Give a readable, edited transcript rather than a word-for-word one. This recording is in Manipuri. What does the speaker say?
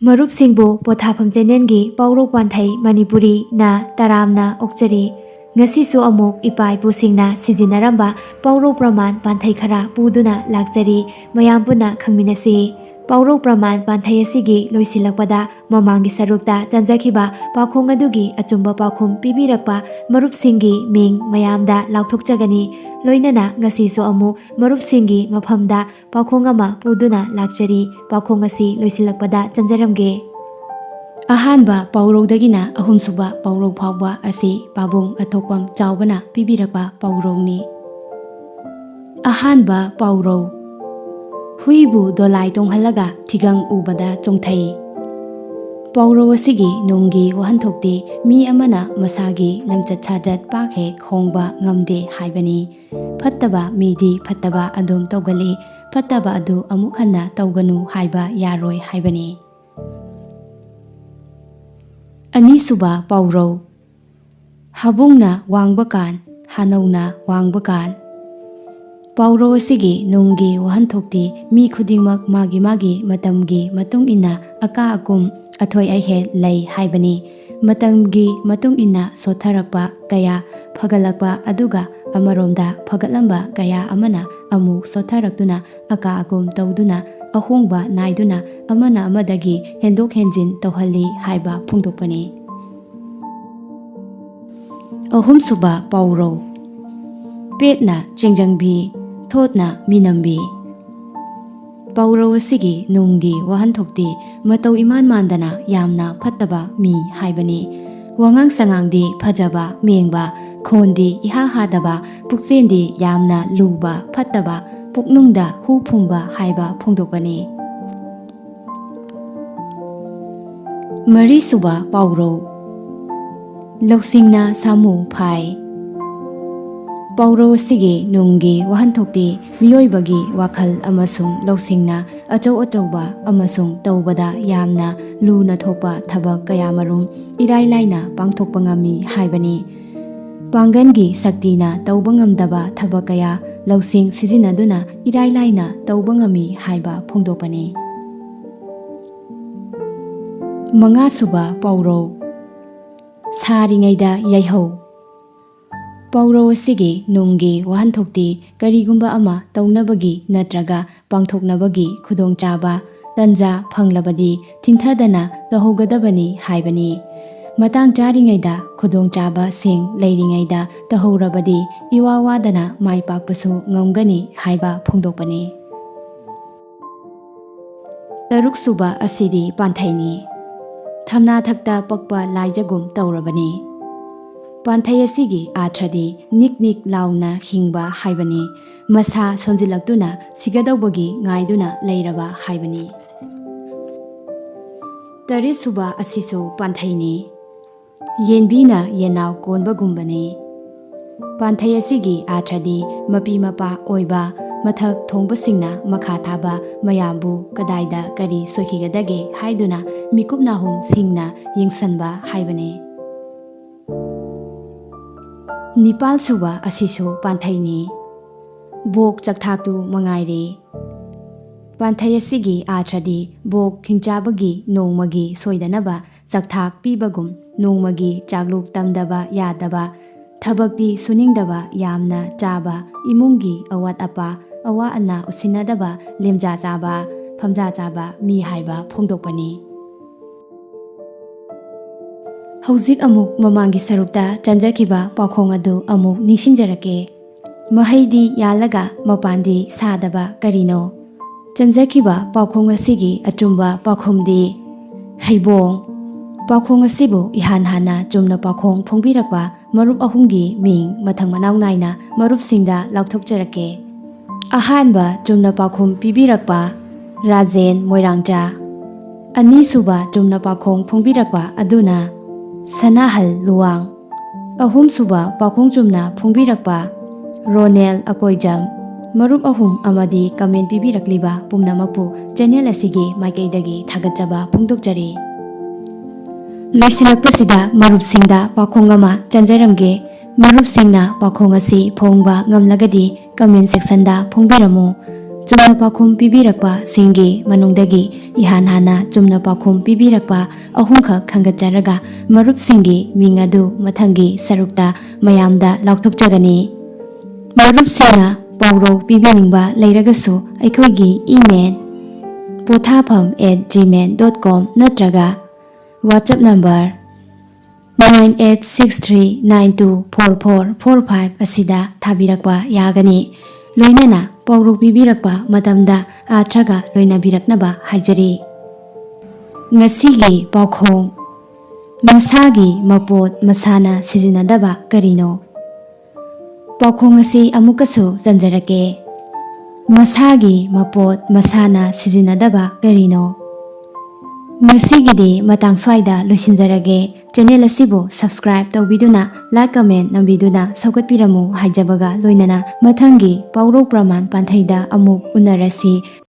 ꯃꯔꯨꯞꯁꯤꯡꯕꯨ ꯄꯣꯊꯥꯐꯝ ꯆꯦꯅꯦꯜꯒꯤ ꯄꯥꯎꯔꯧ ꯄꯥꯟꯊꯩ ꯃꯅꯤꯄꯨꯔꯤ ꯅ ꯇꯔꯥꯝꯅ ꯑꯣꯛꯆꯔꯤ꯫ ꯉꯁꯤꯁꯨ ꯑꯃꯨꯛ ꯏꯄꯥ ꯏꯄꯨꯁꯤꯡꯅ ꯁꯤꯖꯤꯟꯅꯔꯝꯕ ꯄꯥꯎꯔꯧ ꯄ꯭ꯔꯃꯥꯟ ꯄꯥꯟꯊꯩ ꯈꯔ ꯄꯨꯗꯨꯅ ꯂꯥꯛꯆꯔꯤ꯫ ꯃꯌꯥꯝ ꯄꯨꯟꯅ ꯈꯪꯃꯤꯟꯅꯁꯤ꯫ ꯄꯥꯎꯔꯧ ꯄ꯭ꯔꯃꯥꯟ ꯄꯥꯟꯊꯩ ꯑꯁꯤꯒꯤ ꯂꯣꯏꯁꯤꯜꯂꯛꯄꯗ ꯃꯃꯥꯡꯒꯤ ꯁꯔꯨꯛꯇ ꯆꯟꯖꯈꯤꯕ ꯄꯥꯎꯈꯨꯝ ꯑꯗꯨꯒꯤ ꯑꯆꯨꯝꯕ ꯄꯥꯎꯈꯨꯝ ꯄꯤꯕꯤꯔꯛꯄ ꯃꯔꯨꯞꯁꯤꯡꯒꯤ ꯃꯤꯡ ꯃꯌꯥꯝꯗ ꯂꯥꯎꯊꯣꯛꯆꯒꯅꯤ꯫ ꯂꯣꯏꯅꯅ ꯉꯁꯤꯁꯨ ꯑꯃꯨꯛ ꯃꯔꯨꯞꯁꯤꯡꯒꯤ ꯃꯐꯝꯗ ꯄꯥꯎꯈꯨꯝ ꯑꯃ ꯄꯨꯗꯨꯅ ꯂꯥꯛꯆꯔꯤ꯫ ꯄꯥꯎꯈꯨꯝ ꯑꯁꯤ ꯂꯣꯏꯁꯤꯜꯂꯛꯄꯗ ꯆꯟꯖꯔꯝꯒꯦ꯫ ꯑꯍꯥꯟꯕ ꯄꯥꯎꯔꯧꯗꯒꯤꯅ ꯑꯍꯨꯝꯁꯨꯕ ꯄꯥꯎꯔꯧ ꯐꯥꯎꯕ ꯑꯁꯤ ꯄꯥꯕꯨꯡ ꯑꯊꯣꯛꯄꯝ ꯆꯥꯎꯕꯅ ꯄꯤꯕꯤꯔꯛꯄ ꯄꯥꯎꯔꯧꯅꯤ꯫ ꯑꯍꯥꯟꯕ ꯄꯥꯎꯔꯧ: ꯍꯨꯏꯕꯨ ꯗꯣꯂꯥꯏ ꯇꯣꯡꯍꯜꯂꯒ ꯊꯤꯒꯪ ꯎꯕꯗ ꯆꯣꯡꯊꯩ꯫ ꯄꯥꯎꯔꯧ ꯑꯁꯤꯒꯤ ꯅꯨꯡꯒꯤ ꯋꯥꯍꯟꯊꯣꯛꯇꯤ ꯃꯤ ꯑꯃꯅ ꯃꯁꯥꯒꯤ ꯂꯝꯆꯠ ꯁꯥꯖꯠ ꯄꯥꯛ ꯍꯦꯛ ꯍꯣꯡꯕ ꯉꯝꯗꯦ ꯍꯥꯏꯕꯅꯤ꯫ ꯐꯠꯇꯕ ꯃꯤꯗꯤ ꯐꯠꯇꯕ ꯑꯗꯨꯝ ꯇꯧꯒꯜꯂꯤ, ꯐꯠꯇꯕ ꯑꯗꯨ ꯑꯃꯨꯛ ꯍꯟꯅ ꯇꯧꯒꯅꯨ ꯍꯥꯏꯕ ꯌꯥꯔꯣꯏ ꯍꯥꯏꯕꯅꯤ꯫ ꯑꯅꯤꯁꯨꯕ ꯄꯥꯎꯔꯧ: ꯍꯥꯕꯨꯡꯅ ꯋꯥꯡꯕ ꯀꯥꯟ, ꯍꯥꯅꯧꯅ ꯋꯥꯡꯕ ꯀꯥꯟ꯫ ꯄꯥꯎꯔꯧ ꯑꯁꯤꯒꯤ ꯅꯨꯡꯒꯤ ꯋꯥꯍꯟꯊꯣꯛꯇꯤ ꯃꯤ ꯈꯨꯗꯤꯡꯃꯛ ꯃꯥꯒꯤ ꯃꯇꯝꯒꯤ ꯃꯇꯨꯡ ꯏꯟꯅ ꯑꯀꯥ ꯑꯀꯨꯝ ꯑꯊꯣꯏ ꯑꯍꯦꯟ ꯂꯩ ꯍꯥꯏꯕꯅꯤ꯫ ꯃꯇꯝꯒꯤ ꯃꯇꯨꯡ ꯏꯟꯅ ꯁꯣꯠꯊꯔꯛꯄ ꯀꯌꯥ ꯐꯒꯠꯂꯛꯄ, ꯑꯗꯨꯒ ꯑꯃꯔꯣꯝꯗ ꯐꯒꯠꯂꯝꯕ ꯀꯌꯥ ꯑꯃꯅ ꯑꯃꯨꯛ ꯁꯣꯠꯊꯔꯛꯇꯨꯅ ꯑꯀꯥ ꯑꯀꯨꯝ ꯇꯧꯗꯨꯅ ꯑꯍꯣꯡꯕ ꯅꯥꯏꯗꯨꯅ ꯑꯃꯅ ꯑꯃꯗꯒꯤ ꯍꯦꯟꯗꯣꯛ ꯍꯦꯟꯖꯤꯟ ꯇꯧꯍꯜꯂꯤ ꯍꯥꯏꯕ ꯐꯣꯡꯗꯣꯛꯄꯅꯤ꯫ ꯑꯍꯨꯝꯁꯨꯕ ꯄꯥꯎꯔꯧ: ꯄꯦꯠꯅ ꯆꯦꯡꯖꯪꯕꯤ, ꯊꯣꯠꯅ ꯃꯤꯅꯝꯕꯤ꯫ ꯄꯥꯎꯔꯧ ꯑꯁꯤꯒꯤ ꯅꯨꯡꯒꯤ ꯋꯥꯍꯟꯊꯣꯛꯇꯤ ꯃꯇꯧ ꯏꯃꯥꯟ ꯃꯥꯟꯗꯅ ꯌꯥꯝꯅ ꯐꯠꯇꯕ ꯃꯤ ꯍꯥꯏꯕꯅꯤ꯫ ꯋꯥꯉꯥꯡ ꯁꯉꯥꯡꯗꯤ ꯐꯖꯕ ꯃꯦꯡꯕ, ꯈꯣꯟꯗꯤ ꯏꯍꯥ ꯍꯥꯗꯕ, ꯄꯨꯛꯆꯦꯜꯗꯤ ꯌꯥꯝꯅ ꯂꯨꯕ ꯐꯠꯇꯕ, ꯄꯨꯛꯅꯨꯡꯗ ꯍꯨ ꯐꯨꯝꯕ ꯍꯥꯏꯕ ꯐꯣꯡꯗꯣꯛꯄꯅꯤ꯫ ꯃꯔꯤꯁꯨꯕ ꯄꯥꯎꯔꯧ: ꯂꯧꯁꯤꯡꯅ ꯁꯥꯃꯨ ꯐꯥꯏ꯫ ꯄꯥꯎꯔꯧ ꯑꯁꯤꯒꯤ ꯅꯨꯡꯒꯤ ꯋꯥꯍꯟꯊꯣꯛꯇꯤ ꯃꯤꯑꯣꯏꯕꯒꯤ ꯋꯥꯈꯜ ꯑꯃꯁꯨꯡ ꯂꯧꯁꯤꯡꯅ ꯑꯆꯧ ꯑꯆꯧꯕ ꯑꯃꯁꯨꯡ ꯇꯧꯕꯗ ꯌꯥꯝꯅ ꯂꯨꯅ ꯊꯣꯛꯄ ꯊꯕꯛ ꯀꯌꯥꯃꯔꯨꯝ ꯏꯔꯥꯏ ꯂꯥꯏꯅ ꯄꯥꯡꯊꯣꯛꯄ ꯉꯝꯃꯤ ꯍꯥꯏꯕꯅꯤ꯫ ꯄꯥꯡꯒꯟꯒꯤ ꯁꯛꯇꯤꯅ ꯇꯧꯕ ꯉꯝꯗꯕ ꯊꯕꯛ ꯀꯌꯥ ꯂꯧꯁꯤꯡ ꯁꯤꯖꯤꯟꯅꯗꯨꯅ ꯏꯔꯥꯏ ꯂꯥꯏꯅ ꯇꯧꯕ ꯉꯝꯃꯤ ꯍꯥꯏꯕ ꯐꯣꯡꯗꯣꯛꯄꯅꯤ꯫ ꯃꯉꯥꯁꯨꯕ ꯄꯥꯎꯔꯧ: ꯁꯥꯔꯤꯉꯩꯗ ꯌꯩꯍꯧ꯫ ꯄꯥꯎꯔꯧ ꯑꯁꯤꯒꯤ ꯅꯨꯡꯒꯤ ꯋꯥꯍꯟꯊꯣꯛꯇꯤ ꯀꯔꯤꯒꯨꯝꯕ ꯑꯃ ꯇꯧꯅꯕꯒꯤ ꯅꯠꯇ꯭ꯔꯒ ꯄꯥꯡꯊꯣꯛꯅꯕꯒꯤ ꯈꯨꯗꯣꯡꯆꯥꯕ ꯇꯟꯖꯥ ꯐꯪꯂꯕꯗꯤ ꯊꯤꯡꯊꯗꯅ ꯇꯧꯍꯧꯒꯗꯕꯅꯤ ꯍꯥꯏꯕꯅꯤ꯫ ꯃꯇꯥꯡ ꯆꯥꯔꯤꯉꯩꯗ ꯈꯨꯗꯣꯡꯆꯥꯕꯁꯤꯡ ꯂꯩꯔꯤꯉꯩꯗ ꯇꯧꯍꯧꯔꯕꯗꯤ ꯏꯋꯥ ꯋꯥꯗꯅ ꯃꯥꯏ ꯄꯥꯛꯄꯁꯨ ꯉꯝꯒꯅꯤ ꯍꯥꯏꯕ ꯐꯣꯡꯗꯣꯛꯄꯅꯤ꯫ ꯇꯔꯨꯛꯁꯨꯕ ꯑꯁꯤꯗꯤ ꯄꯥꯟꯊꯩꯅꯤ꯫ ꯊꯝꯅꯥꯊꯛꯇ ꯄꯛꯄ ꯂꯥꯏꯖꯒꯨꯝ ꯇꯧꯔꯕꯅꯤ꯫ ꯄꯥꯟꯊꯩ ꯑꯁꯤꯒꯤ ꯑꯥꯔꯊꯗꯤ ꯅꯤꯛ ꯅꯤꯛ ꯂꯥꯎꯅ ꯍꯤꯡꯕ ꯍꯥꯏꯕꯅꯤ꯫ ꯃꯁꯥ ꯁꯣꯟꯖꯤꯜꯂꯛꯇꯨꯅ ꯁꯤꯒꯗꯧꯕꯒꯤ ꯉꯥꯏꯗꯨꯅ ꯂꯩꯔꯕ ꯍꯥꯏꯕꯅꯤ꯫ ꯇꯔꯦꯠꯁꯨꯕ ꯑꯁꯤꯁꯨ ꯄꯥꯟꯊꯩꯅꯤ꯫ ꯌꯦꯟꯕꯤꯅ ꯌꯦꯟꯅꯥꯎ ꯀꯣꯟꯕꯒꯨꯝꯕꯅꯤ꯫ ꯄꯥꯟꯊꯩ ꯑꯁꯤꯒꯤ ꯑꯥꯔꯊꯗꯤ ꯃꯄꯤ ꯃꯄꯥ ꯑꯣꯏꯕ, ꯃꯊꯛ ꯊꯣꯡꯕꯁꯤꯡꯅ ꯃꯈꯥ ꯊꯥꯕ ꯃꯌꯥꯝꯕꯨ ꯀꯗꯥꯏꯗ ꯀꯔꯤ ꯁꯣꯏꯈꯤꯒꯗꯒꯦ ꯍꯥꯏꯗꯨꯅ ꯃꯤꯀꯨꯞ ꯅꯥꯍꯨꯝ ꯁꯤꯡꯅ ꯌꯦꯡꯁꯟꯕ ꯍꯥꯏꯕꯅꯤ꯫ ꯅꯤꯄꯥꯜꯁꯨꯕ ꯑꯁꯤꯁꯨ ꯄꯥꯟꯊꯩꯅꯤ꯫ ꯕꯣꯛ ꯆꯥꯛꯊꯥꯛꯇꯨ ꯃꯉꯥꯏꯔꯦ꯫ ꯄꯥꯟꯊꯩ ꯑꯁꯤꯒꯤ ꯑꯥꯔꯊꯗꯤ ꯕꯣꯛ ꯈꯤꯡꯆꯥꯕꯒꯤ ꯅꯣꯡꯃꯒꯤ ꯁꯣꯏꯗꯅꯕ ꯆꯥꯛꯊꯥꯛ ꯄꯤꯕꯒꯨꯝ, ꯅꯣꯡꯃꯒꯤ ꯆꯥꯛꯂꯨꯛ ꯇꯝꯗꯕ ꯌꯥꯗꯕ, ꯊꯕꯛꯇꯤ ꯁꯨꯅꯤꯡꯗꯕ, ꯌꯥꯝꯅ ꯆꯥꯕ, ꯏꯃꯨꯡꯒꯤ ꯑꯋꯥꯠ ꯑꯄꯥ ꯑꯋꯥ ꯑꯅꯥ ꯎꯁꯤꯟꯅꯗꯕ, ꯂꯦꯝꯖꯥ ꯆꯥꯕ, ꯐꯝꯖꯥ ꯆꯥꯕ ꯃꯤ ꯍꯥꯏꯕ ꯐꯣꯡꯗꯣꯛꯄꯅꯤ꯫ ꯍꯧꯖꯤꯛ ꯑꯃꯨꯛ ꯃꯃꯥꯡꯒꯤ ꯁꯔꯨꯛꯇ ꯆꯟꯖꯈꯤꯕ ꯄꯥꯎꯈꯣꯡ ꯑꯗꯨ ꯑꯃꯨꯛ ꯅꯤꯡꯁꯤꯡꯖꯔꯛꯀꯦ꯫ ꯃꯍꯩꯗꯤ ꯌꯥꯜꯂꯒ ꯃꯄꯥꯟꯗꯤ ꯁꯥꯗꯕ ꯀꯔꯤꯅꯣ? ꯆꯟꯖꯈꯤꯕ ꯄꯥꯎꯈꯣꯡ ꯑꯁꯤꯒꯤ ꯑꯆꯨꯝꯕ ꯄꯥꯎꯈꯨꯝꯗꯤ ꯍꯩꯕꯣꯡ꯫ ꯄꯥꯎꯈꯣꯡ ꯑꯁꯤꯕꯨ ꯏꯍꯥꯟ ꯍꯥꯟꯅ ꯆꯨꯝꯅ ꯄꯥꯎꯈꯣꯡ ꯐꯣꯡꯕꯤꯔꯛꯄ ꯃꯔꯨꯞ ꯑꯍꯨꯝꯒꯤ ꯃꯤꯡ ꯃꯊꯪ ꯃꯅꯥꯎ ナꯏꯅ ꯃꯔꯨꯞꯁꯤꯡꯗ ꯂꯥꯎꯊꯣꯛꯆꯔꯛꯀꯦ꯫ ꯑꯍꯥꯟꯕ ꯆꯨꯝꯅ ꯄꯥꯎꯈꯨꯝ ꯄꯤꯕꯤꯔꯛꯄ ꯔꯥꯖꯦꯟ ꯃꯣꯏꯔꯥꯡꯆꯥ꯫ ꯑꯅꯤꯁꯨꯕ ꯆꯨꯝꯅ ꯄꯥꯎꯈꯣꯡ ꯐꯣꯡꯕꯤꯔꯛꯄ ꯑꯗꯨꯅ ꯁꯅꯥꯍꯜ ꯂꯨꯋꯥꯡ꯫ ꯑꯍꯨꯝꯁꯨꯕ ꯄꯥꯎꯈꯨꯝ ꯆꯨꯝꯅ ꯐꯣꯡꯕꯤꯔꯛꯄ ꯔꯣꯅꯦꯜ ꯑꯀꯣꯏꯖꯝ꯫ ꯃꯔꯨꯞ ꯑꯍꯨꯝ ꯑꯃꯗꯤ ꯀꯃꯦꯟ ꯄꯤꯕꯤꯔꯛꯂꯤꯕ ꯄꯨꯝꯅꯃꯛꯄꯨ ꯆꯦꯅꯦꯜ ꯑꯁꯤꯒꯤ ꯃꯥꯏꯀꯩꯗꯒꯤ ꯊꯥꯒꯠꯆꯕ ꯐꯣꯡꯗꯣꯛꯆꯔꯤ꯫ ꯂꯣꯏꯁꯤꯜꯂꯛꯄꯁꯤꯗ ꯃꯔꯨꯞꯁꯤꯡꯗ ꯄꯥꯎꯈꯣꯡ ꯑꯃ ꯆꯟꯖꯔꯝꯒꯦ꯫ ꯃꯔꯨꯞꯁꯤꯡꯅ ꯄꯥꯎꯈꯣꯡ ꯑꯁꯤ ꯐꯣꯡꯕ ꯉꯝꯂꯒꯗꯤ ꯀꯃꯦꯟ ꯁꯦꯛꯁꯟꯗ ꯐꯣꯡꯕꯤꯔꯝꯃꯨ꯫ ꯆꯨꯝꯅ ꯄꯥꯎꯈꯨꯝ ꯄꯤꯕꯤꯔꯛꯄꯁꯤꯡꯒꯤ ꯃꯅꯨꯡꯗꯒꯤ ꯏꯍꯥꯟ ꯍꯥꯟꯅ ꯆꯨꯝꯅ ꯄꯥꯎꯈꯨꯝ ꯄꯤꯕꯤꯔꯛꯄ ꯑꯍꯨꯝꯈꯛ ꯈꯟꯒꯠꯆꯔꯒ ꯃꯔꯨꯞꯁꯤꯡꯒꯤ ꯃꯤꯡ ꯑꯗꯨ ꯃꯊꯪꯒꯤ ꯁꯔꯨꯛꯇ ꯃꯌꯥꯝꯗ ꯂꯥꯎꯊꯣꯛꯆꯒꯅꯤ꯫ ꯃꯔꯨꯞꯁꯤꯡꯅ ꯄꯥꯎꯔꯧ ꯄꯤꯕꯤꯅꯤꯡꯕ ꯂꯩꯔꯒꯁꯨ ꯑꯩꯈꯣꯏꯒꯤ ꯏꯃꯦꯜ pothapam@gmail.com ꯅꯠꯇ꯭ꯔꯒ WhatsApp ꯅꯝꯕꯔ 9863924445 ꯑꯁꯤꯗ ꯊꯥꯕꯤꯔꯛꯄ ꯌꯥꯒꯅꯤ꯫ ꯂꯣꯏꯅꯅ ꯄꯥꯎꯔꯧ ꯄꯤꯕꯤꯔꯛꯄ ꯃꯇꯝꯗ ꯑꯥꯔꯊꯒ ꯂꯣꯏꯅꯕꯤꯔꯛꯅꯕ ꯍꯥꯏꯖꯔꯤ꯫ ꯉꯁꯤꯒꯤ ꯄꯥꯎꯈꯣꯡ: ꯃꯁꯥꯒꯤ ꯃꯄꯣꯠ ꯃꯁꯥꯅ ꯁꯤꯖꯤꯟꯅꯗꯕ ꯀꯔꯤꯅꯣ? ꯄꯥꯎꯈꯣꯡ ꯑꯁꯤ ꯑꯃꯨꯛꯀꯁꯨ ꯆꯟꯖꯔꯛꯀꯦ꯫ ꯃꯁꯥꯒꯤ ꯃꯄꯣꯠ ꯃꯁꯥꯅ ꯁꯤꯖꯤꯟꯅꯗꯕ ꯀꯔꯤꯅꯣ? ꯉꯁꯤꯒꯤꯗꯤ ꯃꯇꯥꯡ ꯁ꯭ꯋꯥꯏꯗ ꯂꯣꯏꯁꯤꯟꯖꯔꯒꯦ꯫ ꯆꯦꯅꯦꯜ ꯑꯁꯤꯕꯨ ꯁꯕꯁꯀ꯭ꯔꯥꯏꯕ ꯇꯧꯕꯤꯗꯨꯅ ꯂꯥꯏꯛ ꯀꯃꯦꯟ ꯅꯝꯕꯤꯗꯨꯅ ꯁꯧꯒꯠꯄꯤꯔꯝꯃꯨ ꯍꯥꯏꯖꯕꯒ ꯂꯣꯏꯅꯅ ꯃꯊꯪꯒꯤ ꯄꯥꯎꯔꯧ ꯄ꯭ꯔꯃꯥꯟ ꯄꯥꯟꯊꯩꯗ ꯑꯃꯨꯛ ꯎꯅꯔꯁꯤ꯫